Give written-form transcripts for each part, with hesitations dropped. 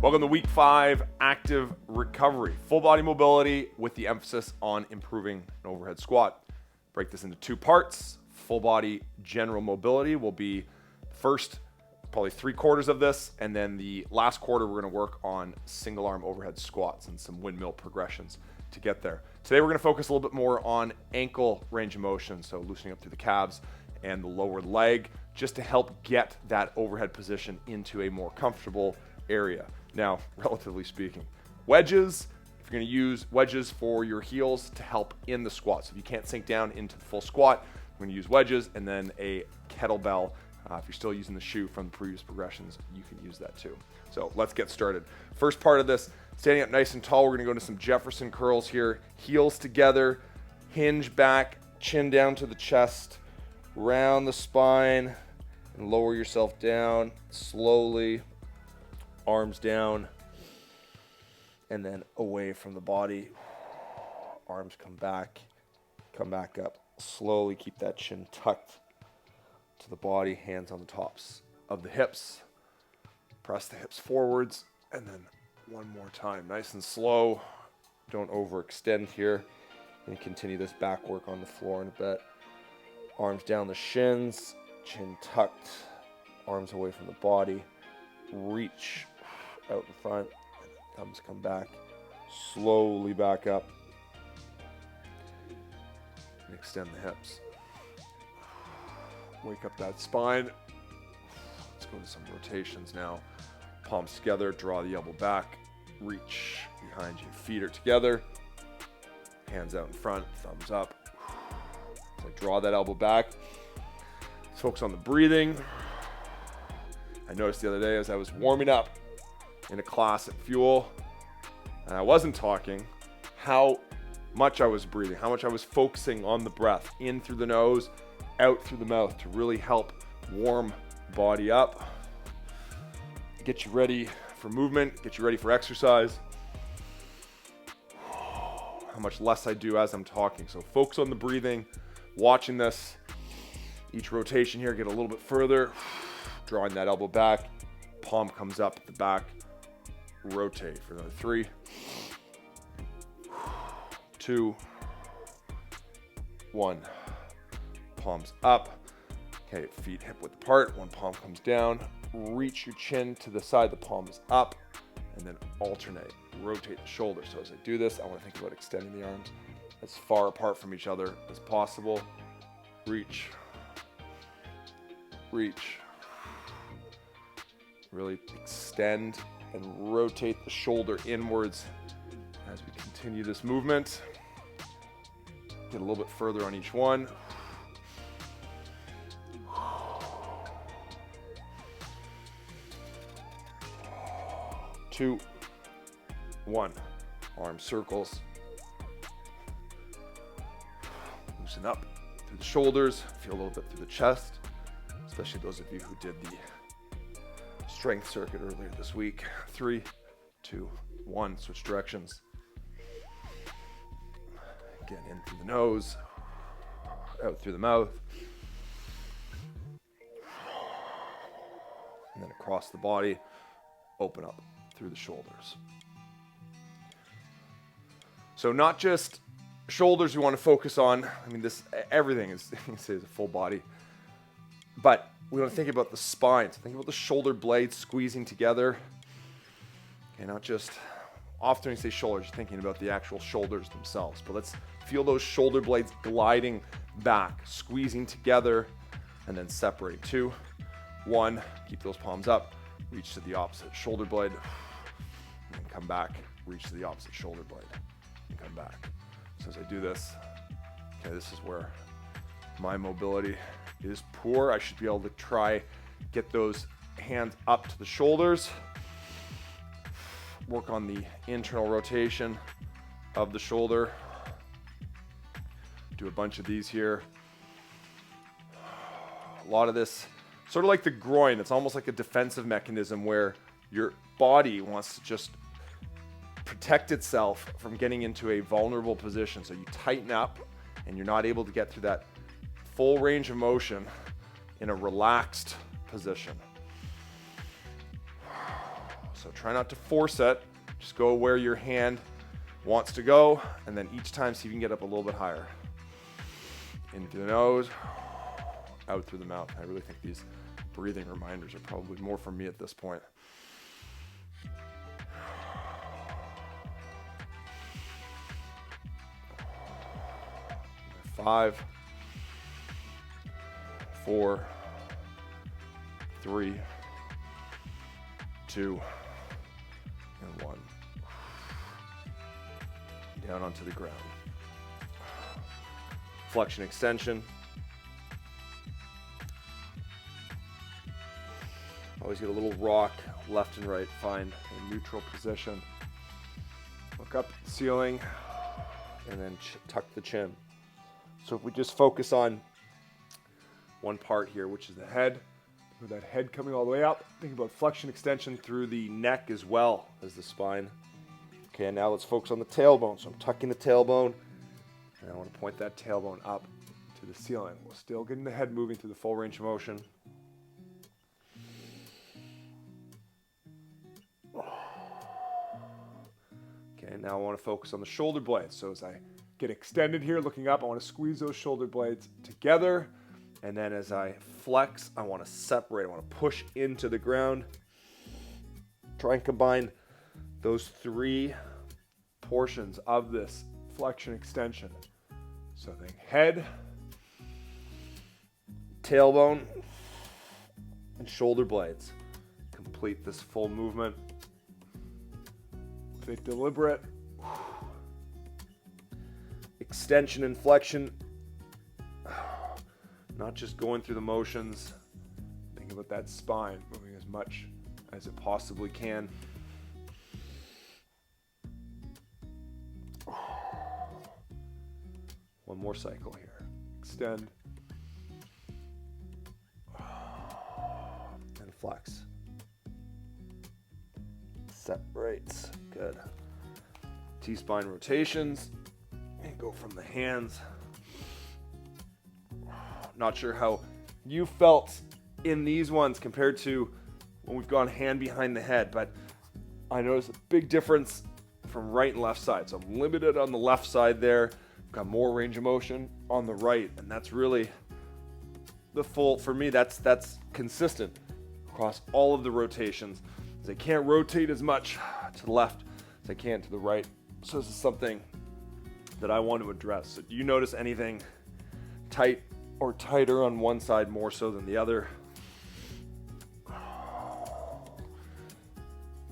Welcome to week 5 active recovery. Full body mobility with the emphasis on improving an overhead squat. Break this into 2 parts. Full body general mobility will be first, probably 3/4 of this, and then the last quarter we're going to work on single arm overhead squats and some windmill progressions to get there. Today we're going to focus a little bit more on ankle range of motion, so loosening up through the calves and the lower leg, just to help get that overhead position into a more comfortable area. Now, relatively speaking, wedges, if you're going to use wedges for your heels to help in the squat. So if you can't sink down into the full squat, we're going to use wedges, and then a kettlebell. If you're still using the shoe from the previous progressions, you can use that too. So let's get started. First part of this, standing up nice and tall, we're going to go into some Jefferson curls here. Heels together, hinge back, chin down to the chest, round the spine, and lower yourself down slowly. Arms down, and then away from the body. Arms come back up. Slowly keep that chin tucked to the body, hands on the tops of the hips. Press the hips forwards, and then one more time. Nice and slow. Don't overextend here. And continue this back work on the floor in a bit. Arms down the shins, chin tucked, arms away from the body. Reach out in front, thumbs come back, slowly back up, and extend the hips. Wake up that spine. Let's go to some rotations now. Palms together, draw the elbow back, reach behind you, feet are together, hands out in front, thumbs up. So draw that elbow back. Let's focus on the breathing. I noticed the other day as I was warming up in a class at Fuel, and I wasn't talking, how much I was breathing, how much I was focusing on the breath, in through the nose, out through the mouth, to really help warm the body up, get you ready for movement, get you ready for exercise. How much less I do as I'm talking. So focus on the breathing, watching this. Each rotation here, get a little bit further. Drawing that elbow back, palm comes up at the back, rotate for another 3, 2, 1, palms up. Okay, feet hip width apart, one palm comes down, reach your chin to the side, the palm is up, and then alternate, rotate the shoulders. So as I do this, I want to think about extending the arms as far apart from each other as possible. Reach, reach. Really extend and rotate the shoulder inwards as we continue this movement. Get a little bit further on each one. 2, 1. Arm circles. Loosen up through the shoulders. Feel a little bit through the chest, especially those of you who did the strength circuit earlier this week. 3, 2, 1. Switch directions. Again, in through the nose, out through the mouth, and then across the body. Open up through the shoulders. So not just shoulders we want to focus on. I mean, everything is a full body, but we want to think about the spine. So think about the shoulder blades squeezing together. Okay, not just, often when you say shoulders, you're thinking about the actual shoulders themselves. But let's feel those shoulder blades gliding back, squeezing together, and then separating. 2, 1, keep those palms up, reach to the opposite shoulder blade, and come back, reach to the opposite shoulder blade, and come back. So as I do this, okay, this is where my mobility is poor. I should be able to try get those hands up to the shoulders, work on the internal rotation of the shoulder. Do a bunch of these here. A lot of this, sort of like the groin, it's almost like a defensive mechanism where your body wants to just protect itself from getting into a vulnerable position. So you tighten up and you're not able to get through that full range of motion in a relaxed position. So try not to force it. Just go where your hand wants to go, and then each time see if you can get up a little bit higher. In through the nose, out through the mouth. I really think these breathing reminders are probably more for me at this point. 5, 4, 3, 2, and 1. Down onto the ground. Flexion extension. Always get a little rock left and right. Find a neutral position. Look up at the ceiling and then tuck the chin. So if we just focus on one part here, which is the head, with that head coming all the way up, think about flexion extension through the neck as well as the spine. Okay, and now let's focus on the tailbone. So I'm tucking the tailbone, and I want to point that tailbone up to the ceiling. We're still getting the head moving through the full range of motion. Okay, now I want to focus on the shoulder blades. So as I get extended here, looking up, I want to squeeze those shoulder blades together. And then as I flex, I want to separate. I want to push into the ground. Try and combine those 3 portions of this flexion extension. So think head, tailbone, and shoulder blades. Complete this full movement with a deliberate extension and flexion. Not just going through the motions. Think about that spine moving as much as it possibly can. One more cycle here. Extend. And flex. Separates. Good. T-spine rotations. And go from the hands. Not sure how you felt in these ones compared to when we've gone hand behind the head, but I noticed a big difference from right and left side. So I'm limited on the left side there. I've got more range of motion on the right, and that's really the full, for me, that's consistent across all of the rotations. As I can't rotate as much to the left as I can to the right. So this is something that I want to address. So do you notice anything tight or tighter on one side more so than the other?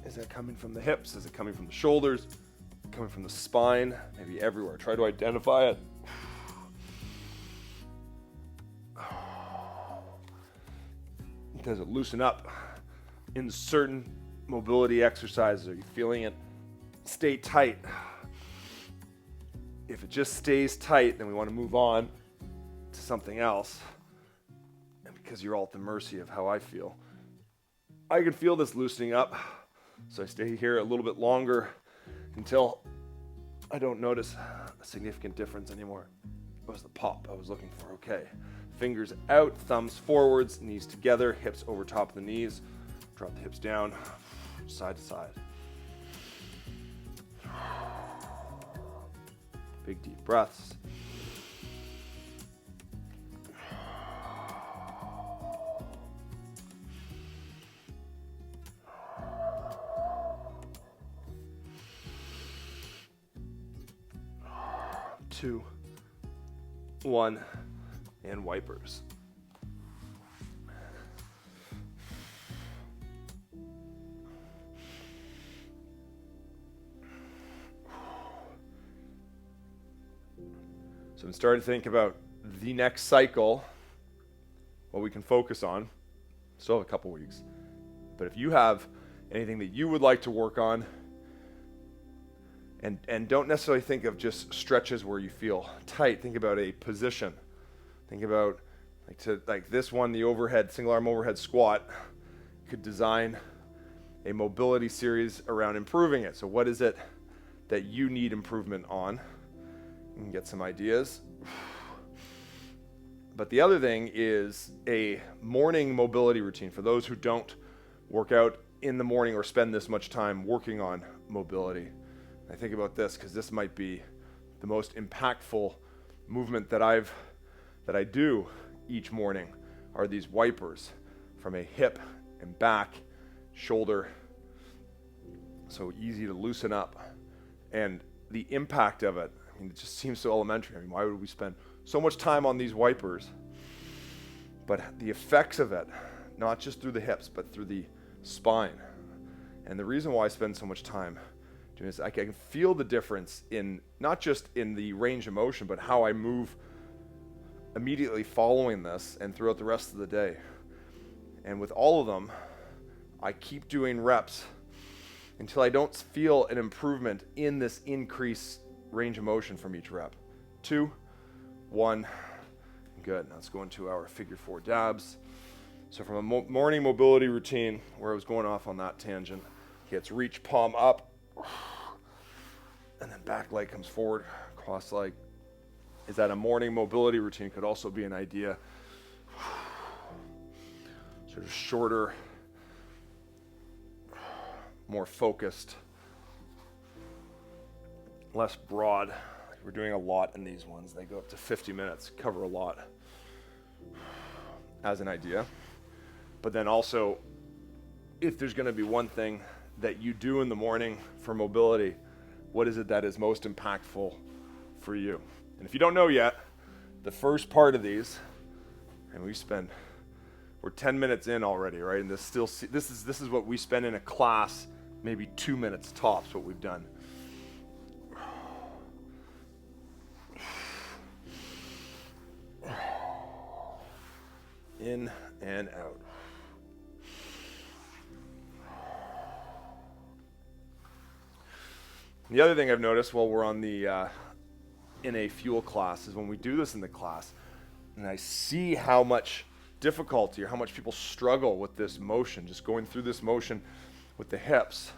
Is that coming from the hips? Is it coming from the shoulders? Coming from the spine? Maybe everywhere. Try to identify it. Does it loosen up in certain mobility exercises? Are you feeling it stay tight? If it just stays tight, then we want to move on to something else. And because you're all at the mercy of how I feel, I can feel this loosening up. So I stay here a little bit longer until I don't notice a significant difference anymore. It was the pop I was looking for. Okay. Fingers out, thumbs forwards, knees together, hips over top of the knees. Drop the hips down, side to side. Big deep breaths. Two, one, and wipers. So I'm starting to think about the next cycle, what we can focus on. Still have a couple weeks. But if you have anything that you would like to work on, and don't necessarily think of just stretches where you feel tight. Think about a position. Think about like this one, the overhead, single arm overhead squat. You could design a mobility series around improving it. So what is it that you need improvement on? You can get some ideas. But the other thing is a morning mobility routine. For those who don't work out in the morning or spend this much time working on mobility. I think about this because this might be the most impactful movement that I do each morning are these wipers from a hip and back, shoulder. So easy to loosen up. And the impact of it, I mean, it just seems so elementary. I mean, why would we spend so much time on these wipers? But the effects of it, not just through the hips, but through the spine. And the reason why I spend so much time doing this, I can feel the difference in not just in the range of motion, but how I move immediately following this and throughout the rest of the day. And with all of them, I keep doing reps until I don't feel an improvement in this increased range of motion from each rep. 2, 1, good. Now let's go into our figure 4 dabs. So from a morning mobility routine, where I was going off on that tangent, it's reach palm up, and then back leg comes forward, cross leg. Is that a morning mobility routine? Could also be an idea. Sort of shorter, more focused, less broad. We're doing a lot in these ones. They go up to 50 minutes, cover a lot as an idea. But then also, if there's going to be one thing that you do in the morning for mobility, what is it that is most impactful for you? And if you don't know yet, the first part of these, and we're 10 minutes in already, right? And this is what we spend in a class, maybe 2 minutes tops, what we've done. In and out. The other thing I've noticed while we're on the NA fuel class is when we do this in the class, and I see how much difficulty or how much people struggle with this motion, just going through this motion with the hips.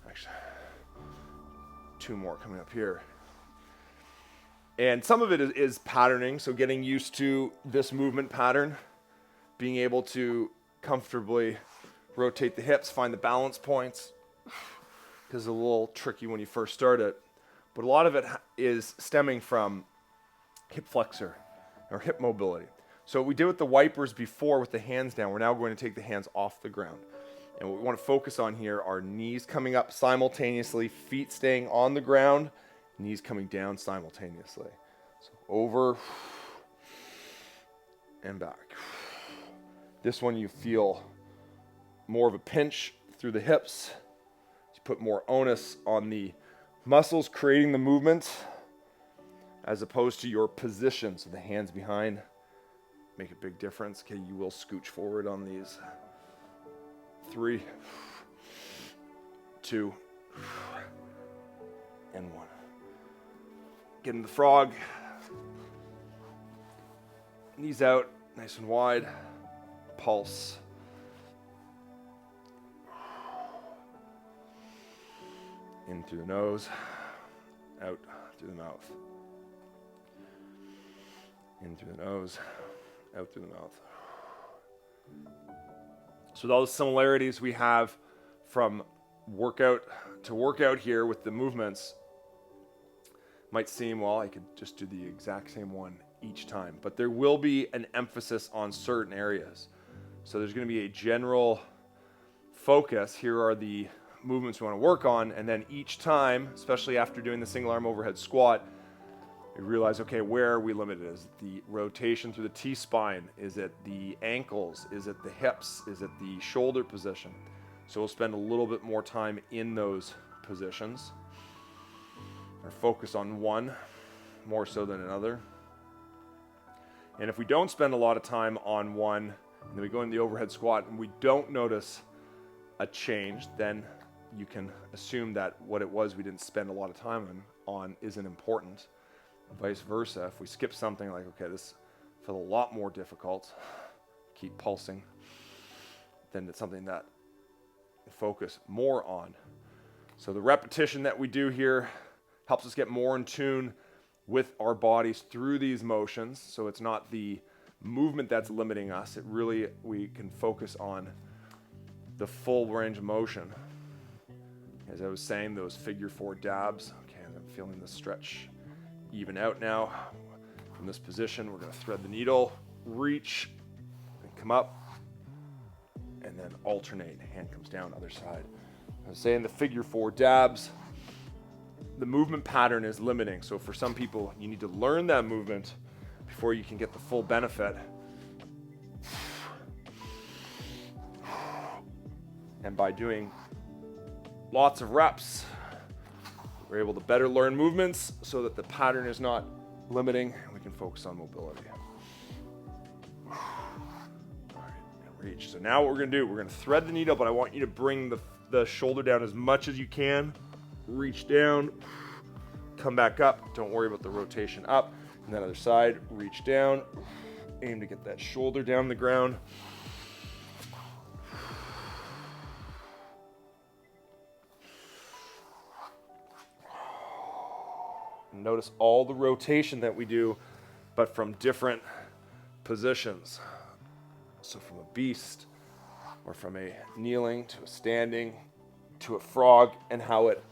Actually, 2 more coming up here. And some of it is patterning, so getting used to this movement pattern, being able to comfortably rotate the hips, find the balance points, because it's a little tricky when you first start it. But a lot of it is stemming from hip flexor or hip mobility. So what we did with the wipers before with the hands down, we're now going to take the hands off the ground. And what we want to focus on here are knees coming up simultaneously, feet staying on the ground, knees coming down simultaneously. So over and back. This one you feel more of a pinch through the hips. You put more onus on the muscles creating the movement as opposed to your position. So the hands behind make a big difference. Okay, you will scooch forward on these. 3, 2, and 1. Get in the frog. Knees out, nice and wide. Pulse. In through the nose, out through the mouth. In through the nose, out through the mouth. So those similarities we have from workout to workout here with the movements might seem, well, I could just do the exact same one each time. But there will be an emphasis on certain areas. So there's going to be a general focus. Here are the movements we want to work on, and then each time, especially after doing the single arm overhead squat, we realize, okay, where are we limited? Is it the rotation through the T-spine? Is it the ankles? Is it the hips? Is it the shoulder position? So we'll spend a little bit more time in those positions, or focus on one more so than another. And if we don't spend a lot of time on one, and then we go in the overhead squat and we don't notice a change, then you can assume that what it was we didn't spend a lot of time on isn't important. Vice versa, if we skip something like, okay, this feels a lot more difficult, keep pulsing, then it's something that we focus more on. So the repetition that we do here helps us get more in tune with our bodies through these motions. So it's not the movement that's limiting us. It really, we can focus on the full range of motion. As I was saying, those figure 4 dabs. Okay, I'm feeling the stretch even out now. From this position, we're going to thread the needle, reach, and come up, and then alternate. Hand comes down, other side. I was saying the figure 4 dabs, the movement pattern is limiting. So for some people, you need to learn that movement before you can get the full benefit. And by doing lots of reps, we're able to better learn movements so that the pattern is not limiting. We can focus on mobility. All right, and reach. So now what we're going to do, we're going to thread the needle, but I want you to bring the shoulder down as much as you can. Reach down, come back up. Don't worry about the rotation up. And then other side, reach down. Aim to get that shoulder down the ground. Notice all the rotation that we do, but from different positions. So from a beast, or from a kneeling to a standing to a frog, and how it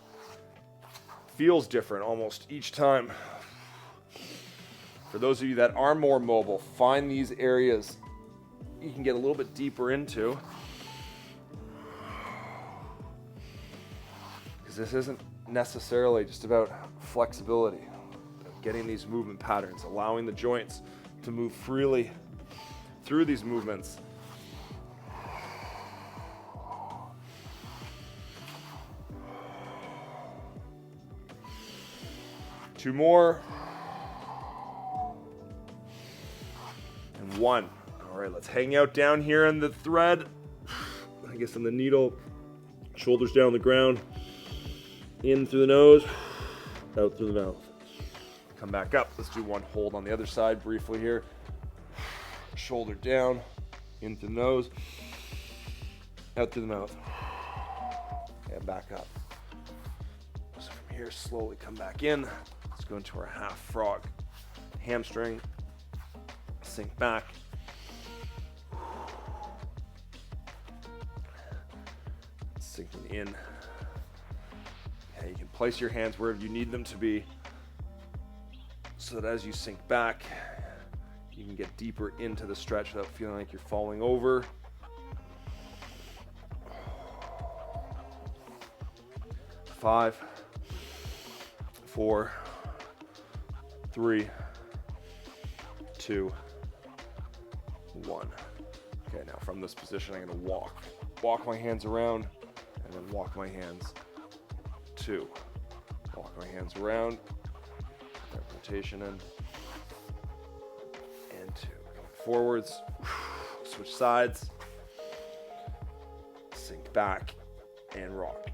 feels different almost each time. For those of you that are more mobile, find these areas you can get a little bit deeper into, because this isn't necessarily just about flexibility, getting these movement patterns, allowing the joints to move freely through these movements. Two more. And one. All right, let's hang out down here on the thread. I guess on the needle. Shoulders down the ground. In through the nose, out through the mouth. Come back up. Let's do one hold on the other side briefly here. Shoulder down, in through the nose, out through the mouth, and back up. So from here, slowly come back in. Let's go into our half frog. Hamstring, sink back. Sinking in. Okay, you can place your hands wherever you need them to be so that as you sink back, you can get deeper into the stretch without feeling like you're falling over. Five, 4, 3, 2, 1. Okay, now from this position, I'm going to walk my hands around, and then walk my hands 2. Walk my hands around, that rotation in, and 2. Going forwards, switch sides, sink back, and rock.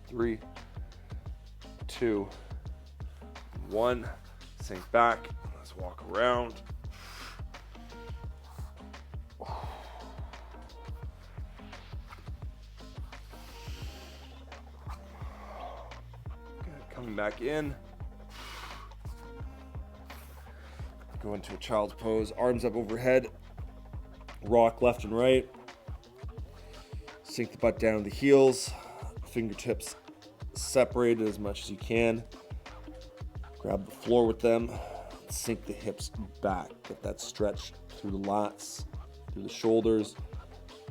Three, 2, 1. Sink back. Let's walk around. Good. Coming back in. Go into a child's pose. Arms up overhead. Rock left and right. Sink the butt down to the heels. Fingertips separated as much as you can. Grab the floor with them. Sink the hips back. Get that stretch through the lats, through the shoulders.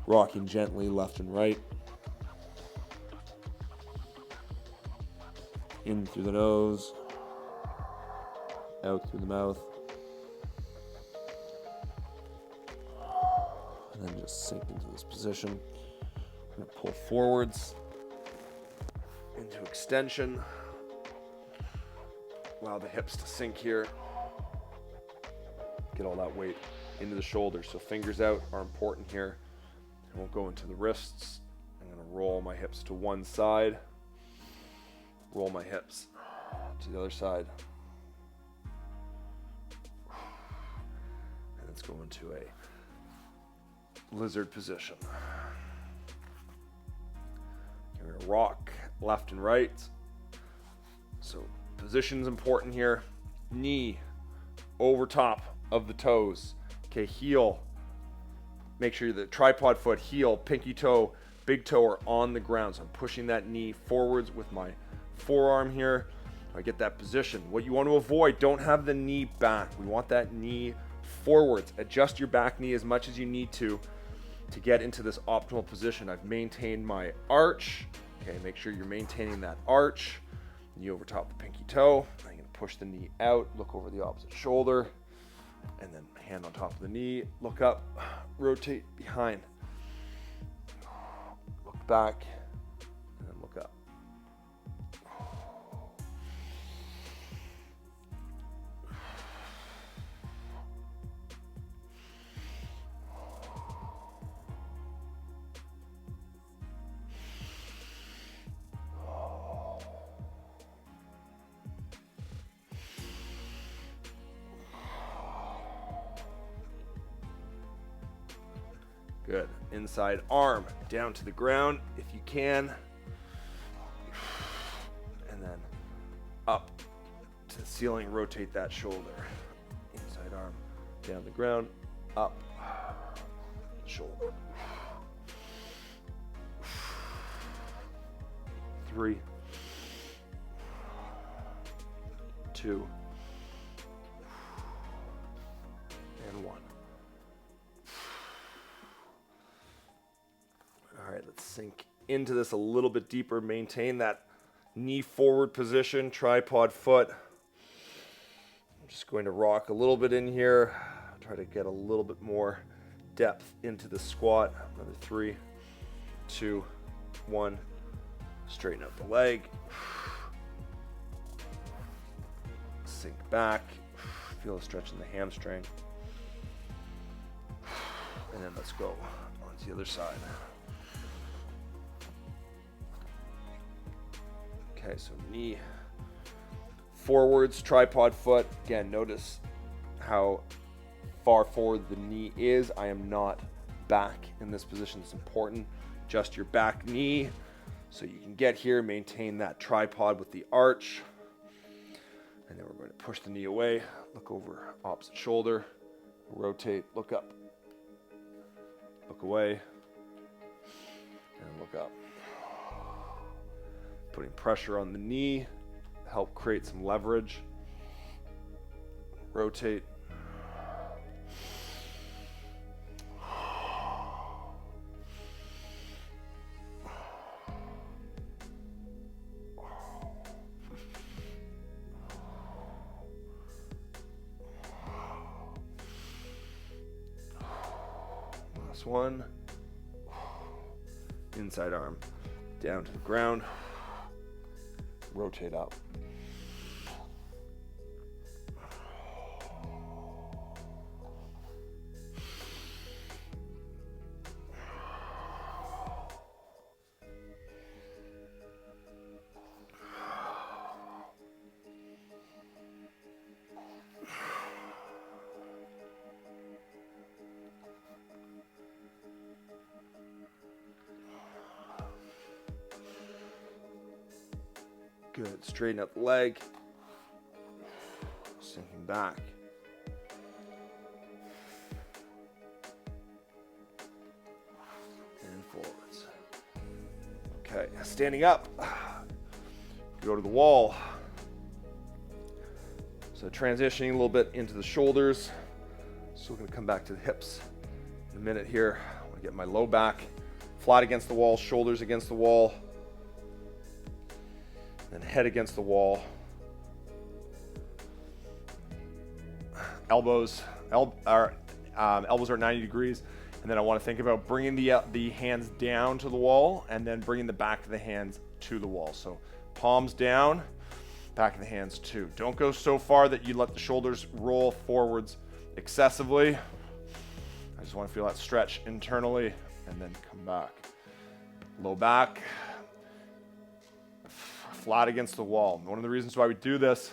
Rocking gently left and right. In through the nose. Out through the mouth. And then just sink into this position. I'm going to pull forwards. Into extension. Allow the hips to sink here. Get all that weight into the shoulders. So fingers out are important here. I won't go into the wrists. I'm going to roll my hips to one side. Roll my hips to the other side. let's go into a lizard position. You're going to rock left and right. So position's important here. Knee over top of the toes. Okay, heel. Make sure the tripod foot, heel, pinky toe, big toe are on the ground. So I'm pushing that knee forwards with my forearm here. I get that position. What you want to avoid, don't have the knee back. We want that knee forwards. Adjust your back knee as much as you need to get into this optimal position. I've maintained my arch. Okay, make sure you're maintaining that arch. Knee over top of the pinky toe. I'm going to push the knee out, look over the opposite shoulder, and then hand on top of the knee, look up, rotate behind, look back, and then look up. Good. Inside arm down to the ground if you can. And then up to the ceiling, rotate that shoulder. Inside arm down the ground, up, shoulder. 3, 2, and 1. All right, let's sink into this a little bit deeper. Maintain that knee forward position, tripod foot. I'm just going to rock a little bit in here. Try to get a little bit more depth into the squat. Another 3, 2, 1. Straighten out the leg. Sink back. Feel a stretch in the hamstring. And then let's go on to the other side. Okay, so knee forwards, tripod foot. Again, notice how far forward the knee is. I am not back in this position. It's important. Adjust your back knee so you can get here, maintain that tripod with the arch. And then we're going to push the knee away, look over opposite shoulder, rotate, look up, look away, and look up. Putting pressure on the knee, help create some leverage. Rotate. Last one. Inside arm down to the ground. Rotate up. Good. Straighten up the leg. Sinking back. And forwards. Okay. Standing up. Go to the wall. So transitioning a little bit into the shoulders. Still going to come back to the hips in a minute here. I want to get my low back flat against the wall, shoulders against the wall. Then head against the wall. Elbows are at 90 degrees. And then I want to think about bringing the hands down to the wall and then bringing the back of the hands to the wall. So palms down, back of the hands too. Don't go so far that you let the shoulders roll forwards excessively. I just want to feel that stretch internally and then come back. Low back. Flat against the wall. One of the reasons why we do this,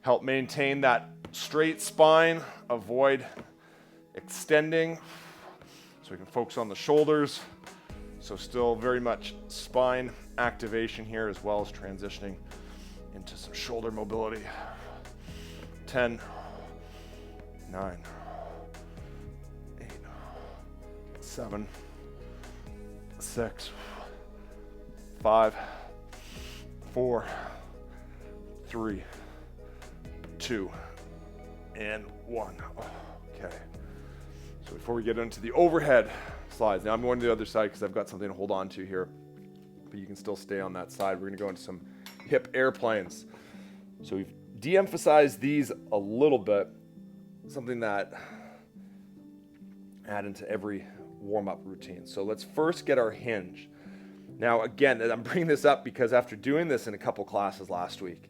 help maintain that straight spine, avoid extending so we can focus on the shoulders. So still very much spine activation here as well as transitioning into some shoulder mobility. 10, 9, 8, 7, 6, 5, 4, 3, 2, and 1. Okay. So before we get into the overhead slides, now I'm going to the other side because I've got something to hold on to here, but you can still stay on that side. We're going to go into some hip airplanes. So we've de-emphasized these a little bit, something that add into every warm-up routine. So let's first get our hinge. Now again, I'm bringing this up because after doing this in a couple classes last week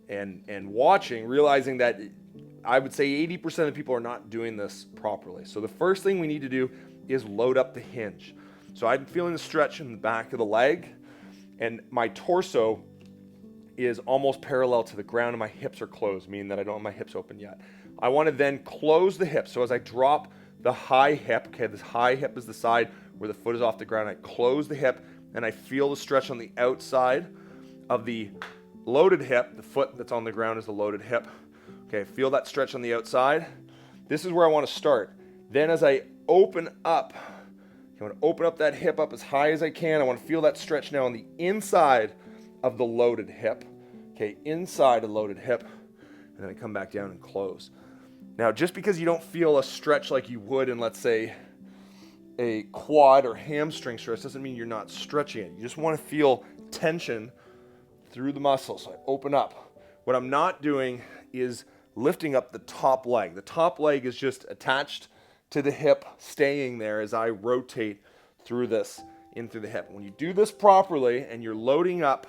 and watching, realizing that I would say 80% of people are not doing this properly. So the first thing we need to do is load up the hinge. So I'm feeling the stretch in the back of the leg, and my torso is almost parallel to the ground and my hips are closed, meaning that I don't have my hips open yet. I want to then close the hips. So as I drop the high hip, okay, this high hip is the side where the foot is off the ground. I close the hip and I feel the stretch on the outside of the loaded hip. The foot that's on the ground is the loaded hip. Okay, feel that stretch on the outside. This is where I want to start. Then as I open up, I want to open up that hip up as high as I can. I want to feel that stretch now on the inside of the loaded hip. Okay, inside a loaded hip, and then I come back down and close. Now, just because you don't feel a stretch like you would in, let's say, a quad or hamstring stretch doesn't mean you're not stretching it. You just want to feel tension through the muscles. So I open up. What I'm not doing is lifting up the top leg. The top leg is just attached to the hip, staying there as I rotate through this, in through the hip. When you do this properly and you're loading up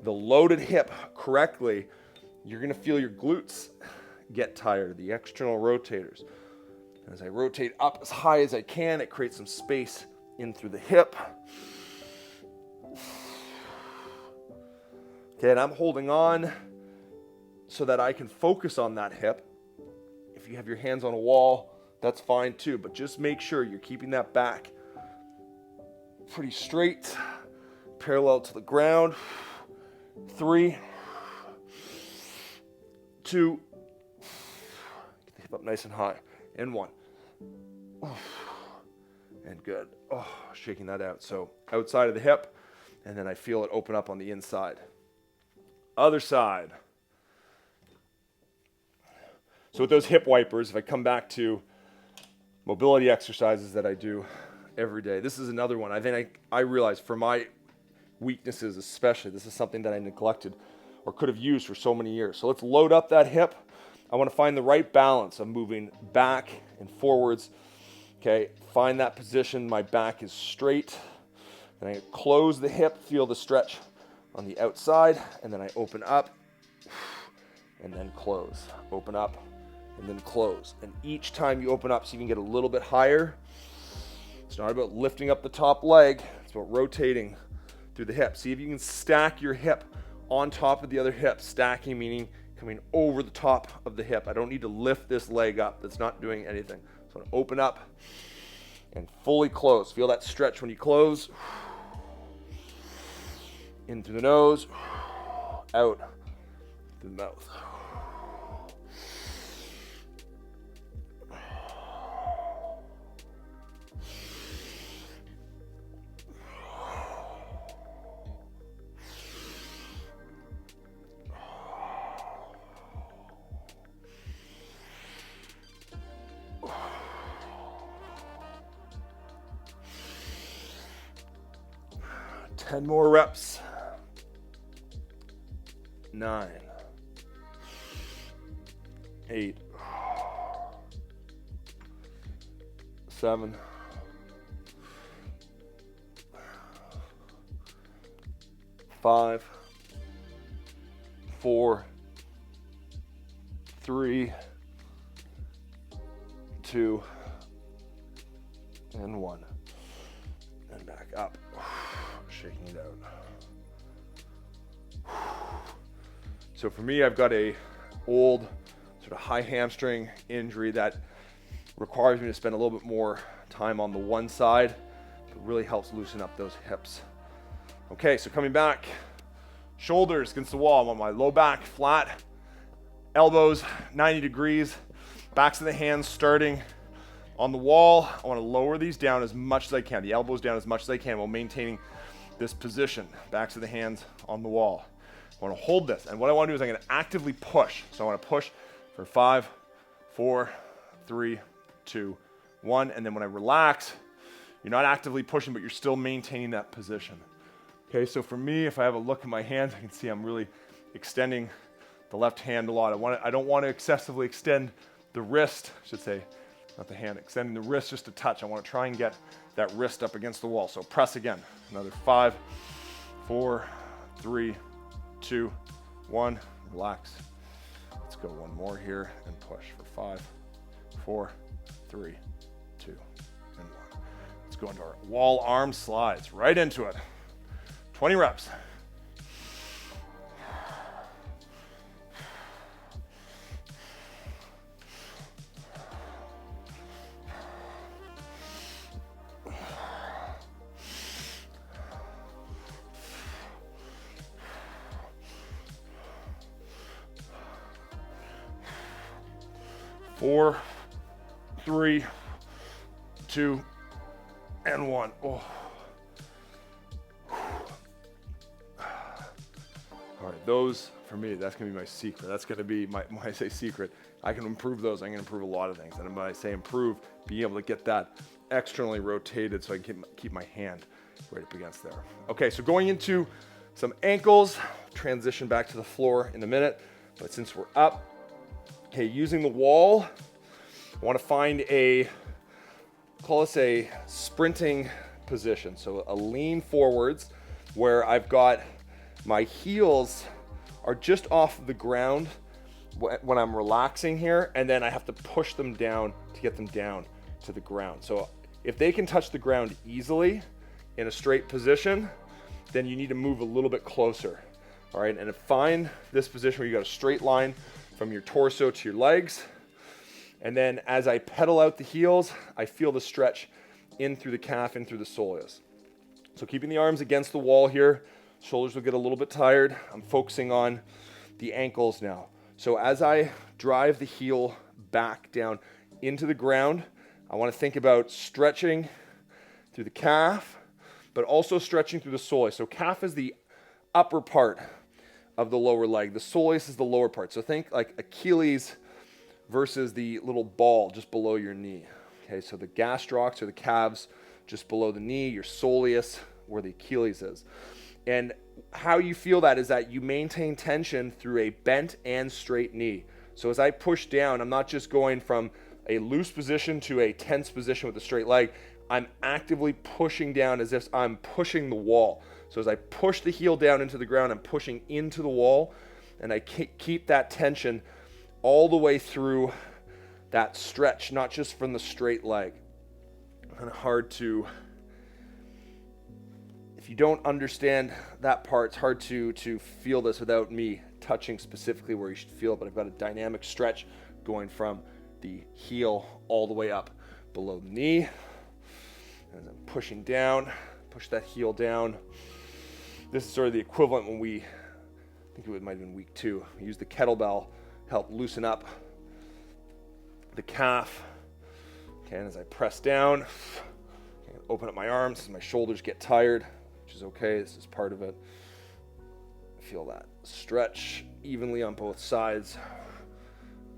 the loaded hip correctly, you're going to feel your glutes get tired, the external rotators. And as I rotate up as high as I can, it creates some space in through the hip. Okay, and I'm holding on so that I can focus on that hip. If you have your hands on a wall, that's fine too, but just make sure you're keeping that back pretty straight, parallel to the ground. 3, 2, get the hip up nice and high, and 1. And good. Oh, shaking that out. So outside of the hip, and then I feel it open up on the inside. Other side. So with those hip wipers, if I come back to mobility exercises that I do every day, this is another one. I think I realized for my weaknesses especially, this is something that I neglected or could have used for so many years. So let's load up that hip. I want to find the right balance of moving back and forwards. Okay, find that position. My back is straight. And I close the hip, feel the stretch on the outside, and then I open up and then close. Open up and then close. And each time you open up so you can get a little bit higher, it's not about lifting up the top leg, it's about rotating through the hip. See if you can stack your hip on top of the other hip. Stacking meaning coming over the top of the hip. I don't need to lift this leg up. That's not doing anything. So I'm going to open up and fully close. Feel that stretch when you close. In through the nose, out through the mouth. Ten more reps. 9, 8, 7, 5, 4, 3, 2, and 1. And back up. Shaking it out. So for me, I've got a old sort of high hamstring injury that requires me to spend a little bit more time on the one side, but really helps loosen up those hips. Okay, so coming back, shoulders against the wall. I want my low back flat, elbows 90 degrees, backs of the hands starting on the wall. I want to lower these down as much as I can, the elbows down as much as I can while maintaining this position. Backs of the hands on the wall. I want to hold this, and what I want to do is I'm going to actively push. So I want to push for 5, 4, 3, 2, 1, and then when I relax, you're not actively pushing, but you're still maintaining that position. Okay, so for me, if I have a look at my hands, I can see I'm really extending the left hand a lot. I don't want to excessively extend the wrist, I should say, not the hand, extending the wrist just a touch. I want to try and get that wrist up against the wall. So press again. Another 5, 4, 3, 2, 1. Relax. Let's go one more here and push for 5, 4, 3, 2, and 1. Let's go into our wall arm slides. Right into it. 20 reps. Four, 3, 2, and 1. Oh. All right, those for me, that's gonna be my secret. That's gonna be my, when I say secret, I can improve those. I can improve a lot of things. And when I say improve, being able to get that externally rotated so I can keep my hand right up against there. Okay, so going into some ankles, transition back to the floor in a minute. But since we're up, okay, using the wall, I want to find call this a sprinting position. So a lean forwards where I've got my heels are just off the ground when I'm relaxing here, and then I have to push them down to get them down to the ground. So if they can touch the ground easily in a straight position, then you need to move a little bit closer. All right, and to find this position where you got a straight line from your torso to your legs. And then as I pedal out the heels, I feel the stretch in through the calf, in through the soleus. So keeping the arms against the wall here, shoulders will get a little bit tired. I'm focusing on the ankles now. So as I drive the heel back down into the ground, I want to think about stretching through the calf, but also stretching through the soleus. So calf is the upper part of the lower leg. The soleus is the lower part. So think like Achilles versus the little ball just below your knee. Okay, so the gastrocs or the calves just below the knee, your soleus where the Achilles is. And how you feel that is that you maintain tension through a bent and straight knee. So as I push down, I'm not just going from a loose position to a tense position with a straight leg. I'm actively pushing down as if I'm pushing the wall. So as I push the heel down into the ground, I'm pushing into the wall, and I keep that tension all the way through that stretch, not just from the straight leg. Kind of hard to, if you don't understand that part, it's hard to feel this without me touching specifically where you should feel it, but I've got a dynamic stretch going from the heel all the way up below the knee. As I'm pushing down, push that heel down. This is sort of the equivalent when I think it might have been week 2, we used the kettlebell, help loosen up the calf. Okay, and as I press down, okay, open up my arms as my shoulders get tired, which is okay, this is part of it. Feel that stretch evenly on both sides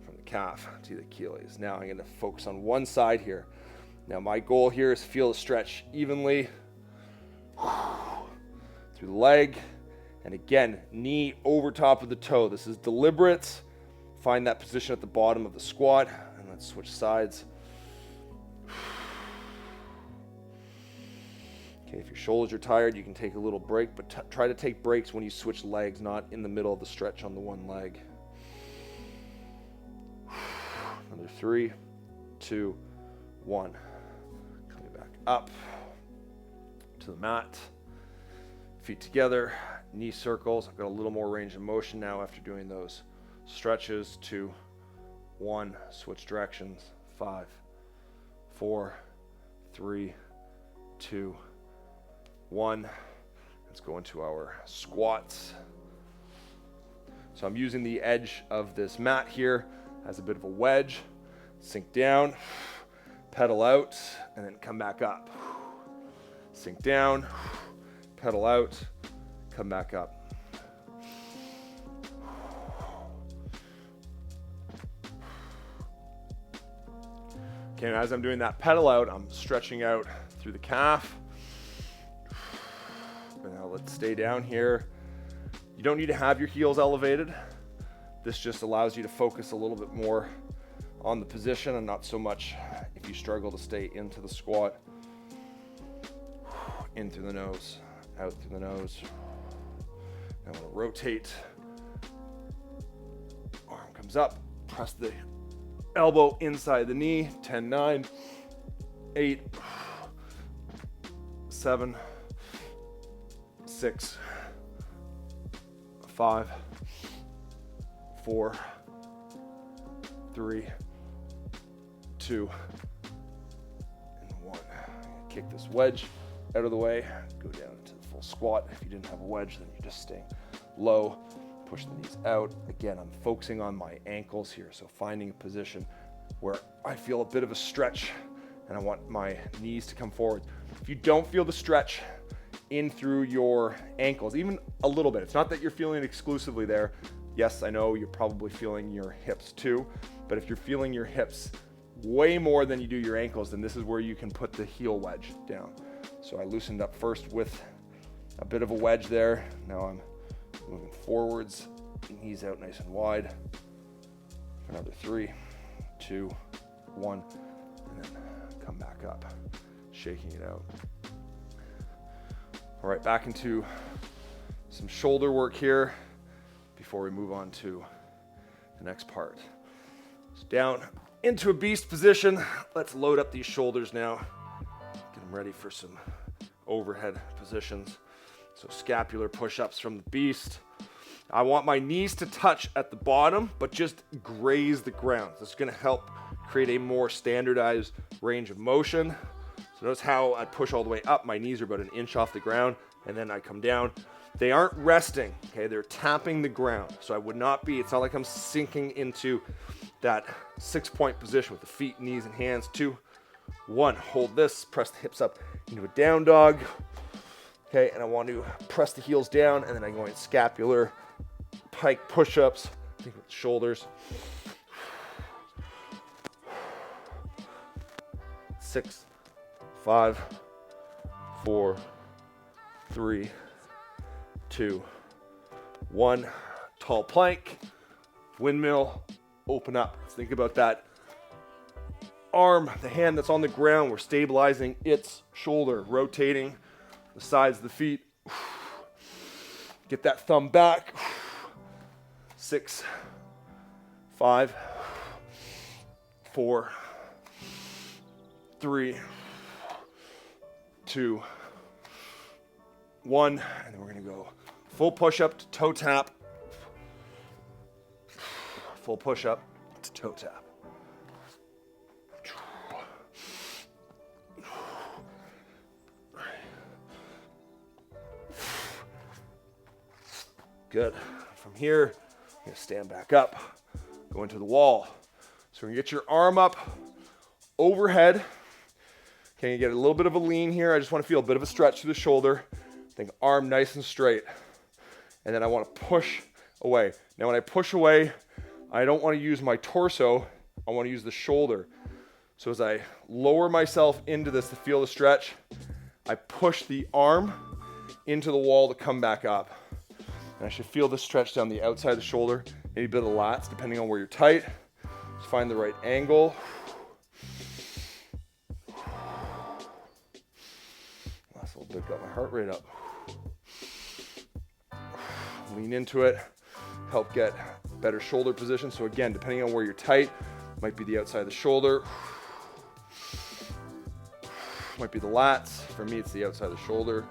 from the calf to the Achilles. Now I'm going to focus on one side here. Now my goal here is to feel the stretch evenly through the leg, and again, knee over top of the toe. This is deliberate. Find that position at the bottom of the squat, and let's switch sides. Okay, if your shoulders are tired, you can take a little break, but try to take breaks when you switch legs, not in the middle of the stretch on the one leg. Another 3, 2, 1. Coming back up to the mat. Feet together, knee circles. I've got a little more range of motion now after doing those stretches. 2, 1, switch directions. 5, 4, 3, 2, 1. Let's go into our squats. So I'm using the edge of this mat here as a bit of a wedge. Sink down, pedal out, and then come back up. Sink down, pedal out, come back up. Okay, and as I'm doing that pedal out, I'm stretching out through the calf. And now let's stay down here. You don't need to have your heels elevated. This just allows you to focus a little bit more on the position and not so much if you struggle to stay into the squat. In through the nose, out through the nose. Now I'm gonna rotate. Arm comes up, press the elbow inside the knee. 10, 9, 8, 7, 6, 5, 4, 3, 2, and 1. Kick this wedge out of the way, go down into the full squat. If you didn't have a wedge, then you're just staying low. Push the knees out. Again, I'm focusing on my ankles here, so finding a position where I feel a bit of a stretch and I want my knees to come forward. If you don't feel the stretch in through your ankles, even a little bit, it's not that you're feeling it exclusively there. Yes, I know you're probably feeling your hips too, but if you're feeling your hips way more than you do your ankles, then this is where you can put the heel wedge down. So I loosened up first with a bit of a wedge there. Now I'm moving forwards, knees out nice and wide. Another 3, 2, 1, and then come back up, shaking it out. All right, back into some shoulder work here before we move on to the next part. So down into a beast position. Let's load up these shoulders now. Get them ready for some overhead positions. So scapular push-ups from the beast. I want my knees to touch at the bottom, but just graze the ground. This is gonna help create a more standardized range of motion. So notice how I push all the way up. My knees are about an inch off the ground, and then I come down. They aren't resting, okay? They're tapping the ground. So I would not be, it's not like I'm sinking into that 6-point position with the feet, knees, and hands. 2, 1, hold this, press the hips up into a down dog. Okay, and I want to press the heels down, and then I'm going scapular pike push-ups, I think with the shoulders. 6, 5, 4, 3, 2, 1. Tall plank, windmill, open up. Let's think about that arm, the hand that's on the ground. We're stabilizing its shoulder, rotating the sides of the feet. Get that thumb back. 6, 5, 4, 3, 2, 1. And then we're going to go full push-up to toe tap. Full push-up to toe tap. Good. From here, you're going to stand back up, go into the wall. So we're going to get your arm up overhead. Okay, you get a little bit of a lean here. I just want to feel a bit of a stretch through the shoulder. Think arm nice and straight. And then I want to push away. Now when I push away, I don't want to use my torso. I want to use the shoulder. So as I lower myself into this to feel the stretch, I push the arm into the wall to come back up. And I should feel the stretch down the outside of the shoulder, maybe a bit of the lats, depending on where you're tight. Just find the right angle. Last little bit, got my heart rate up. Lean into it, help get better shoulder position. So again, depending on where you're tight, might be the outside of the shoulder, might be the lats. For me, it's the outside of the shoulder.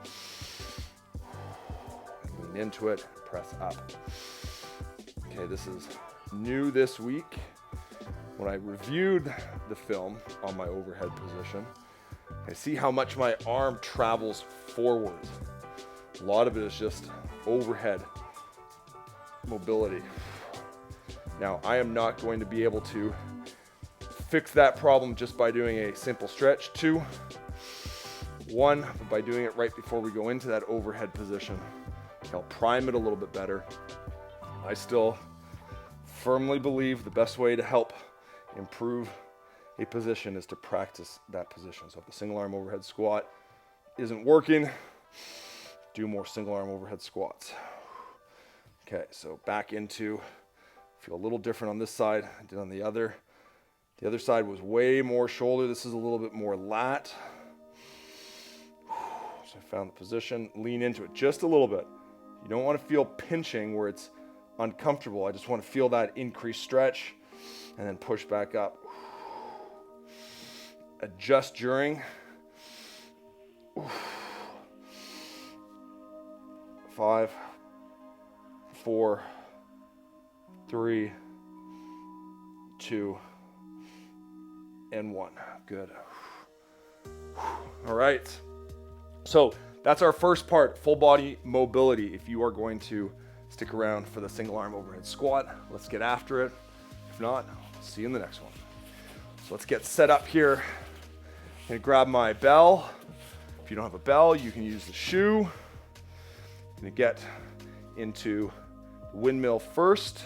Lean into it, press up. Okay, this is new this week. when I reviewed the film on my overhead position, I see how much my arm travels forward. A lot of it is just overhead mobility. Now, I am not going to be able to fix that problem just by doing a simple stretch. 2, 1, but by doing it right before we go into that overhead position. I'll prime it a little bit better. I still firmly believe the best way to help improve a position is to practice that position. So if the single arm overhead squat isn't working, do more single arm overhead squats. Okay, so back into, feel a little different on this side I did on the other. The other side was way more shoulder. This is a little bit more lat. So I found the position, lean into it just a little bit. You don't want to feel pinching where it's uncomfortable. I just want to feel that increased stretch and then push back up. Adjust during. 5, 4, 3, 2, and 1. Good. All right. So that's our first part, full body mobility. If you are going to stick around for the single arm overhead squat, let's get after it. If not, I'll see you in the next one. So let's get set up here. I'm gonna grab my bell. If you don't have a bell, you can use the shoe. I'm gonna get into the windmill first.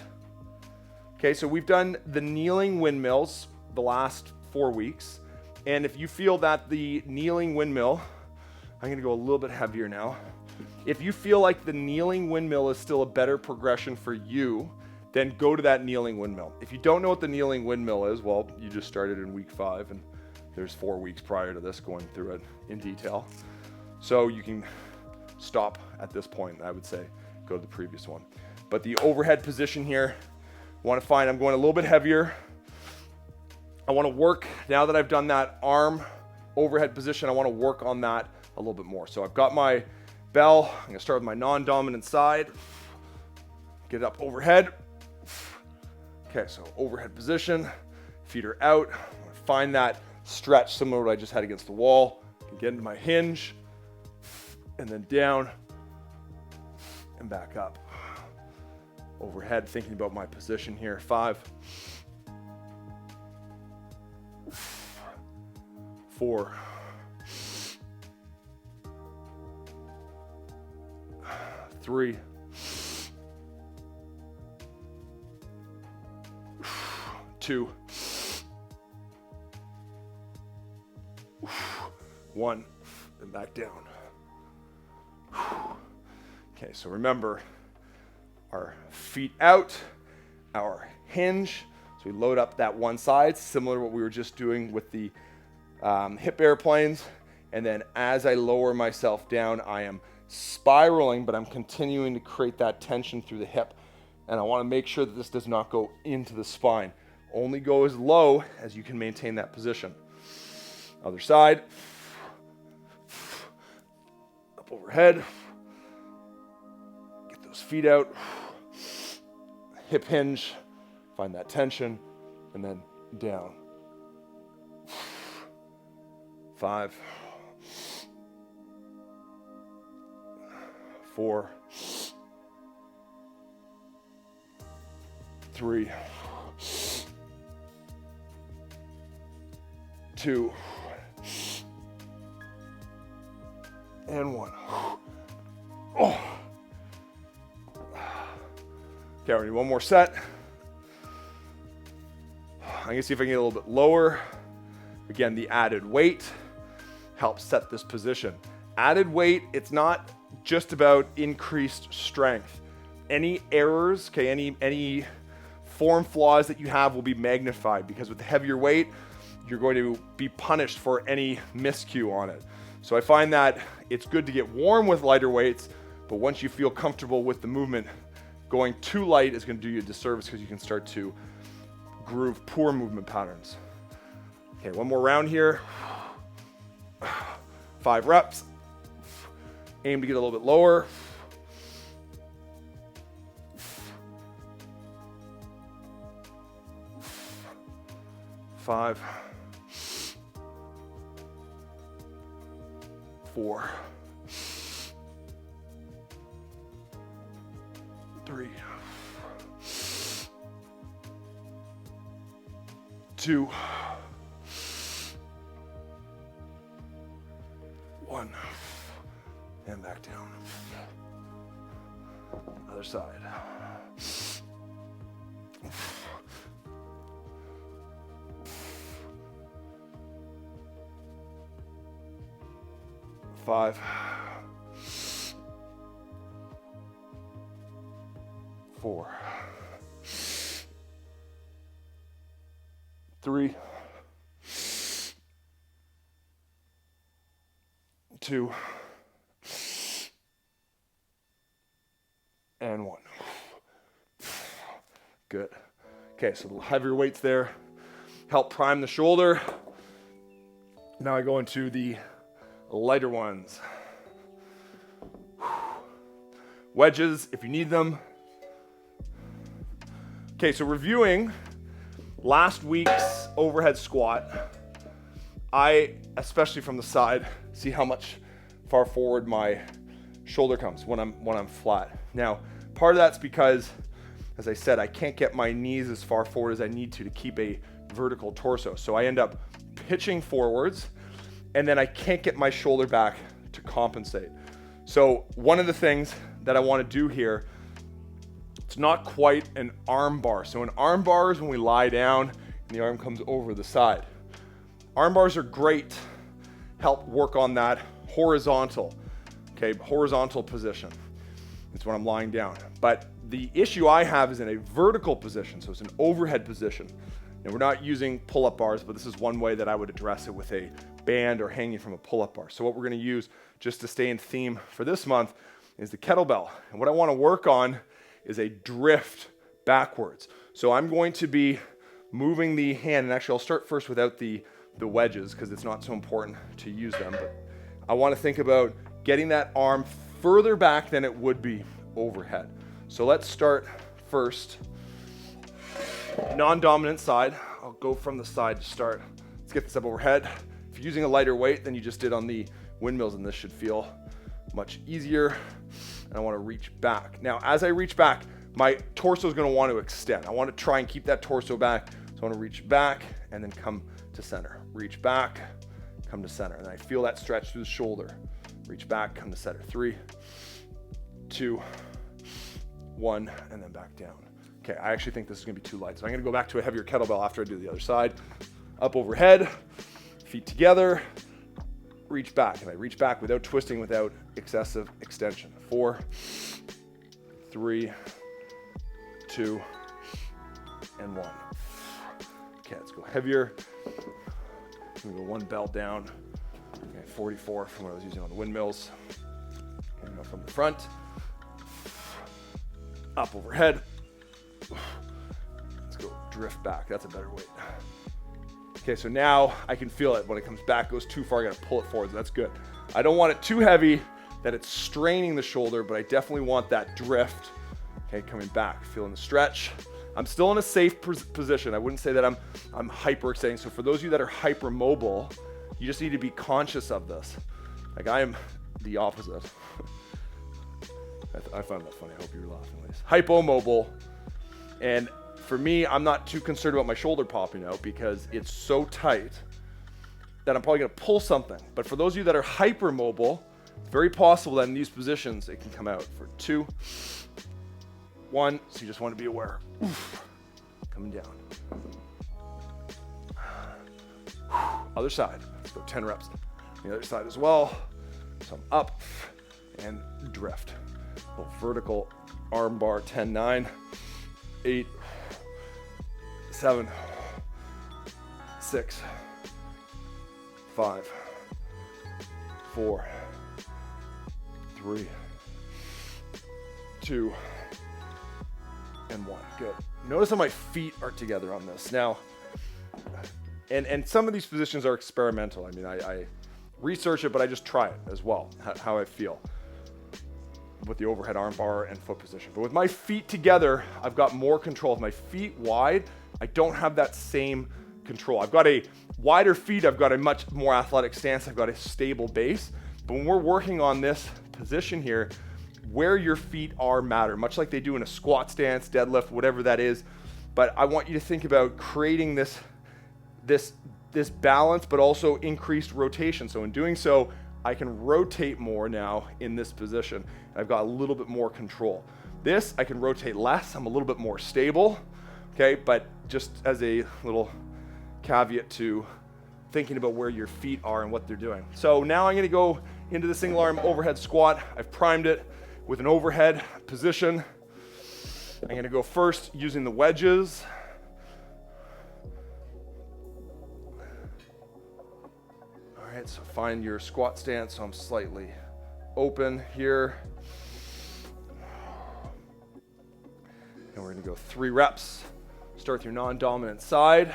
Okay, so we've done the kneeling windmills the last 4 weeks. And if you feel that the kneeling windmill, I'm gonna go a little bit heavier now. If you feel like the kneeling windmill is still a better progression for you, then go to that kneeling windmill. If you don't know what the kneeling windmill is, well, you just started in week 5 and there's 4 weeks prior to this going through it in detail. So you can stop at this point. I would say go to the previous one. But the overhead position here, I'm going a little bit heavier. I want to work, now that I've done that arm overhead position, I want to work on that a little bit more. So I've got my bell. I'm going to start with my non-dominant side. Get it up overhead. Okay, so overhead position. Feet are out. I'm going to find that stretch similar to what I just had against the wall. Get into my hinge. And then down. And back up. Overhead, thinking about my position here. 5. 4. 3. 2. 1. And back down. Okay, so remember, our feet out, our hinge. So we load up that one side, similar to what we were just doing with the hip airplanes. And then as I lower myself down, I am spiraling, but I'm continuing to create that tension through the hip. And I want to make sure that this does not go into the spine. Only go as low as you can maintain that position. Other side. Up overhead. Get those feet out. Hip hinge. Find that tension. And then down. 5. 4. 3. 2. And 1. Oh. Okay, we need one more set. I'm gonna see if I can get a little bit lower. Again, the added weight helps set this position. Added weight, it's not just about increased strength. Any errors, okay, any form flaws that you have will be magnified, because with the heavier weight, you're going to be punished for any miscue on it. So I find that it's good to get warm with lighter weights, but once you feel comfortable with the movement, going too light is going to do you a disservice, because you can start to groove poor movement patterns. Okay, one more round here. 5 reps. Aim to get a little bit lower. 5, 4, 3, 2, 1, and back down. Other side. 5, 4, 3, 2, and 1. Good. Okay, so the heavier weights there help prime the shoulder. Now I go into the lighter ones. Wedges, if you need them. Okay, so reviewing last week's overhead squat, I, especially from the side, see how much far forward my shoulder comes when I'm flat. Now, part of that's because, as I said, I can't get my knees as far forward as I need to keep a vertical torso. So I end up pitching forwards, and then I can't get my shoulder back to compensate. So one of the things that I want to do here, it's not quite an arm bar. So an arm bar is when we lie down and the arm comes over the side. Arm bars are great, help work on that horizontal position. It's when I'm lying down. But the issue I have is in a vertical position, so it's an overhead position. And we're not using pull-up bars, but this is one way that I would address it with a band or hanging from a pull-up bar. So what we're going to use, just to stay in theme for this month, is the kettlebell. And what I want to work on is a drift backwards. So I'm going to be moving the hand, and actually I'll start first without the wedges because it's not so important to use them, but I want to think about getting that arm further back than it would be overhead. So let's start first. Non-dominant side. I'll go from the side to start. Let's get this up overhead. If you're using a lighter weight than you just did on the windmills, and this should feel much easier. And I want to reach back. Now, as I reach back, my torso is going to want to extend. I want to try and keep that torso back. So I want to reach back and then come to center. Reach back, come to center. And I feel that stretch through the shoulder. Reach back, come to center. 3, 2, 1, and then back down. Okay, I actually think this is going to be too light. So I'm going to go back to a heavier kettlebell after I do the other side. Up overhead, feet together, reach back. And I reach back without twisting, without excessive extension. 4, 3, 2, and 1. Okay, let's go heavier. I'm going to go one bell down. Okay, 44 from what I was using on the windmills. Okay, now from the front. Up overhead. Let's go drift back. That's a better weight. Okay, so now I can feel it. When it comes back, goes too far, I gotta pull it forward. So that's good. I don't want it too heavy that it's straining the shoulder, but I definitely want that drift. Okay, coming back, feeling the stretch. I'm still in a safe position. I wouldn't say that I'm hyperextending. So for those of you that are hypermobile, you just need to be conscious of this. Like I am the opposite. I found that funny. I hope you were laughing, ladies. Hypomobile. And for me, I'm not too concerned about my shoulder popping out because it's so tight that I'm probably going to pull something. But for those of you that are hypermobile, it's very possible that in these positions, it can come out for 2, 1. So you just want to be aware. Oof. Coming down. Other side. Let's go 10 reps. The other side as well. So I'm up and drift. Little vertical arm bar. 10, 9, 8, 7, 6, 5, 4, 3, 2, and 1. Good. Notice how my feet are together on this. Now, and some of these positions are experimental. I mean, I research it, but I just try it as well, how I feel with the overhead arm bar and foot position. But with my feet together, I've got more control. With my feet wide, I don't have that same control. I've got a wider feet, I've got a much more athletic stance, I've got a stable base. But when we're working on this position here, where your feet are matter, much like they do in a squat stance, deadlift, whatever that is. But I want you to think about creating this balance, but also increased rotation. So in doing so, I can rotate more now in this position. I've got a little bit more control. This, I can rotate less. I'm a little bit more stable, okay? But just as a little caveat to thinking about where your feet are and what they're doing. So now I'm gonna go into the single arm overhead squat. I've primed it with an overhead position. I'm gonna go first using the wedges. All right, so find your squat stance. So I'm slightly open here. And we're gonna go 3 reps. Start with your non-dominant side.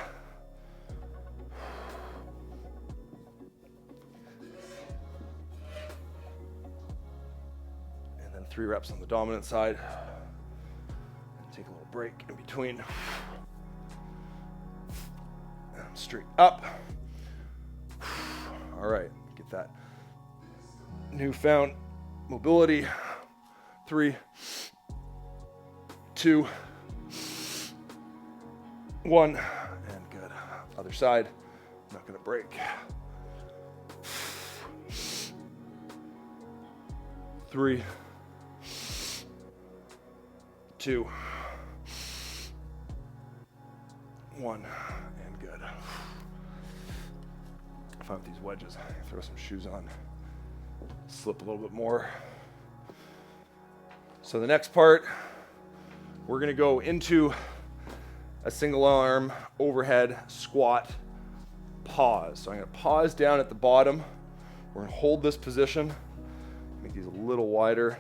And then 3 reps on the dominant side. Take a little break in between. And straight up. All right, get that newfound mobility. 3, 2, 1, and good. Other side, not gonna break. 3, 2, 1, and good. Find these wedges, throw some shoes on, slip a little bit more. So the next part, we're gonna go into a single arm overhead squat pause. So I'm gonna pause down at the bottom. We're gonna hold this position, make these a little wider.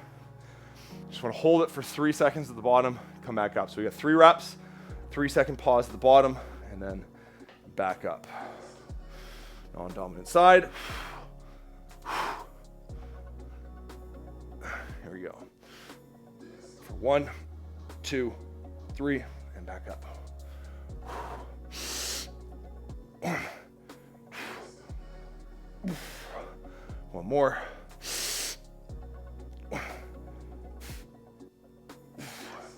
Just wanna hold it for 3 seconds at the bottom, come back up. So we got 3 reps, 3-second pause at the bottom, and then back up. Non-dominant side. Here we go. For 1, 2, 3, and back up. One more.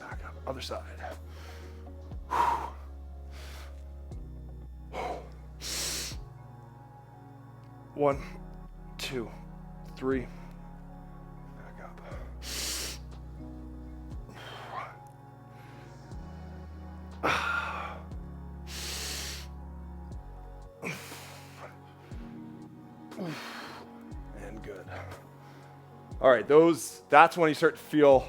Back up, other side. 1, 2, 3. Back up. And good. All right, that's when you start to feel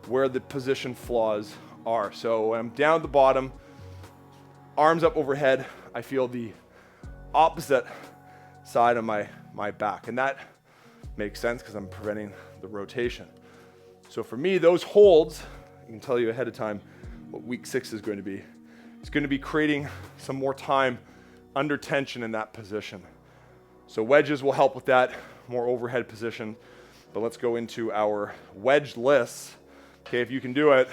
where the position flaws are. So when I'm down at the bottom, arms up overhead, I feel the opposite side of my back, and that makes sense because I'm preventing the rotation. So for me, those holds, I can tell you ahead of time what week 6 is going to be. It's going to be creating some more time under tension in that position. So wedges will help with that, more overhead position. But let's go into our wedge lifts. Okay, if you can do it,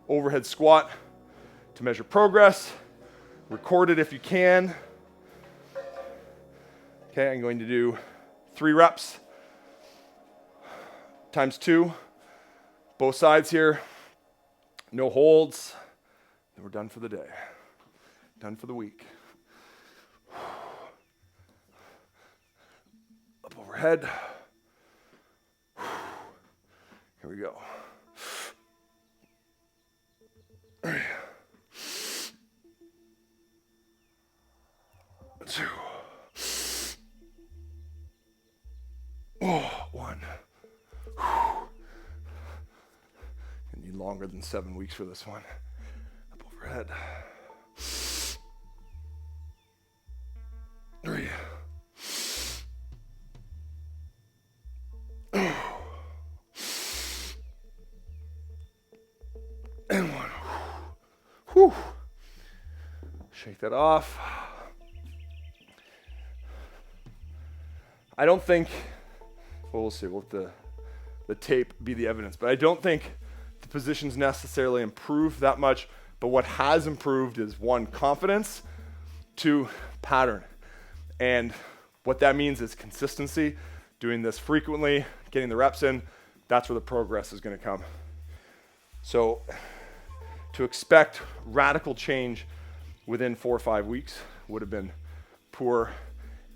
overhead squat to measure progress, record it if you can. Okay, I'm going to do 3 reps times 2, both sides here, no holds, and we're done for the day, done for the week. Up overhead. Here we go. 2. 1. I need longer than 7 weeks for this one. Up overhead. 3. And 1. Whew. Shake that off. I don't think, well, we'll see, we'll let the tape be the evidence, but I don't think the positions necessarily improved that much, but what has improved is 1, confidence, to pattern. And what that means is consistency, doing this frequently, getting the reps in. That's where the progress is going to come. So to expect radical change within 4 or 5 weeks would have been poor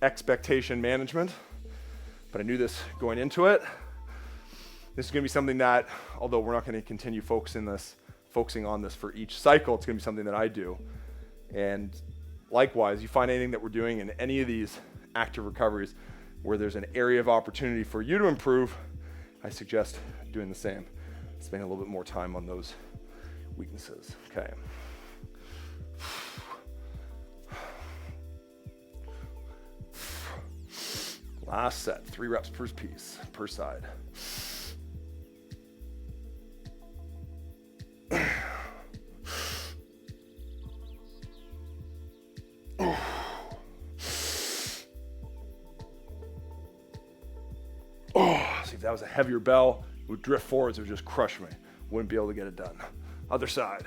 expectation management. But I knew this going into it. This is going to be something that, although we're not going to continue focusing on this for each cycle, it's going to be something that I do. And likewise, you find anything that we're doing in any of these active recoveries where there's an area of opportunity for you to improve, I suggest doing the same. Spending a little bit more time on those weaknesses. Okay. Last set, 3 reps per piece, per side. See, if that was a heavier bell, it would drift forwards, it would just crush me. Wouldn't be able to get it done. Other side.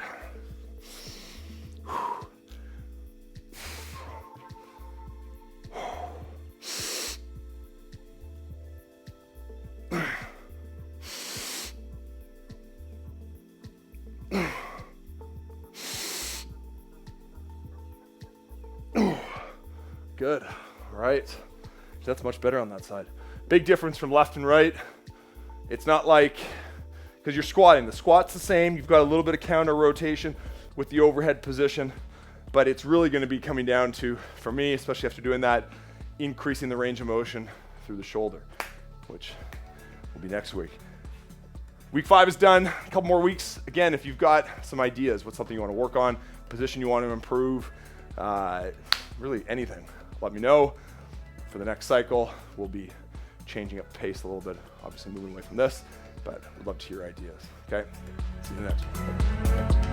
Good. All right. That's much better on that side. Big difference from left and right. It's not like, because you're squatting. The squat's the same. You've got a little bit of counter rotation with the overhead position, but it's really going to be coming down to, for me, especially after doing that, increasing the range of motion through the shoulder, which will be next week. Week 5 is done. A couple more weeks. Again, if you've got some ideas, what's something you want to work on, position you want to improve, really anything, let me know. For the next cycle, we'll be changing up the pace a little bit, obviously moving away from this, but we'd love to hear your ideas. Okay? See you in the next one.